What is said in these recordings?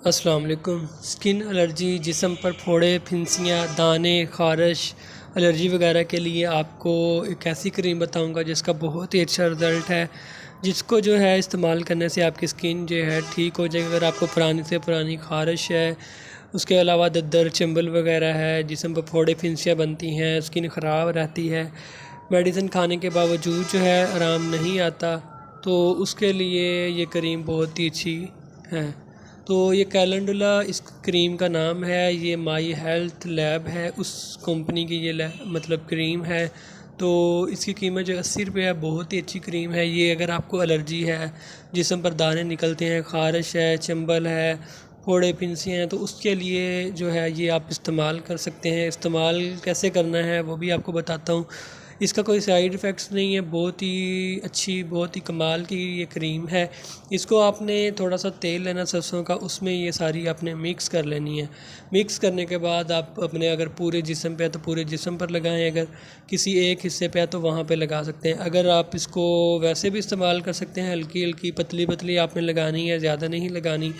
अस्सलाम वालेकुम। Skin allergy, जिस्म पर फोड़े, फिंसियाँ, दाने, ख़ारिश, एलर्जी वगैरह के लिए आपको एक ऐसी क्रीम बताऊंगा जिसका बहुत ही अच्छा रिज़ल्ट है, जिसको जो है इस्तेमाल करने से आपकी स्किन जो है ठीक हो जाएगी। अगर आपको पुरानी से पुरानी ख़ारिश है, उसके अलावा दद्दर, चंबल वगैरह है, जिस्म पर फोड़े, फिंसियाँ बनती हैं, स्किन ख़राब रहती है, मेडिसिन खाने के बावजूद जो है आराम नहीं आता, तो उसके लिए ये क्रीम बहुत ही अच्छी है। तो ये कैलेंडुला इस क्रीम का नाम है। ये माई हेल्थ लैब है, उस कंपनी की ये मतलब क्रीम है। तो इसकी कीमत जो 80 रुपये है, बहुत ही अच्छी क्रीम है ये। अगर आपको एलर्जी है, जिस्म पर दाने निकलते हैं, ख़ारिश है, चंबल है, फोड़े फिंसी हैं, तो उसके लिए जो है ये आप इस्तेमाल कर सकते हैं। इस्तेमाल कैसे करना है वो भी आपको बताता हूँ। इसका कोई साइड इफ़ेक्ट्स नहीं है, बहुत ही अच्छी, बहुत ही कमाल की ये क्रीम है। इसको आपने थोड़ा सा तेल लेना सरसों का, उसमें ये सारी आपने मिक्स कर लेनी है। मिक्स करने के बाद आप अपने अगर पूरे जिस्म पे है तो पूरे जिस्म पर लगाएं, अगर किसी एक हिस्से पे है तो वहाँ पे लगा सकते हैं। अगर आप इसको वैसे भी इस्तेमाल कर सकते हैं, हल्की हल्की पतली पतली आपने लगानी है, ज़्यादा नहीं लगानी।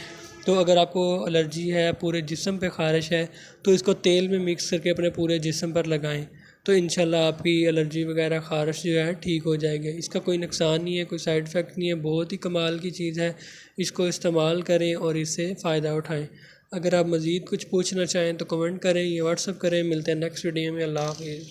तो अगर आपको एलर्जी है, पूरे जिस्म पे ख़ारिश है, तो इसको तेल में मिक्स करके अपने पूरे जिस्म पर लगाएं, तो इंशाल्लाह आपकी एलर्जी वगैरह ख़ारिश जो है ठीक हो जाएगी। इसका कोई नुकसान नहीं है, कोई साइड इफ़ेक्ट नहीं है, बहुत ही कमाल की चीज़ है। इसको इस्तेमाल करें और इससे फ़ायदा उठाएं। अगर आप मज़ीद कुछ पूछना चाहें तो कमेंट करें या व्हाट्सअप करें। मिलते हैं नेक्स्ट वीडियो में। अल्लाह हाफ़िज़।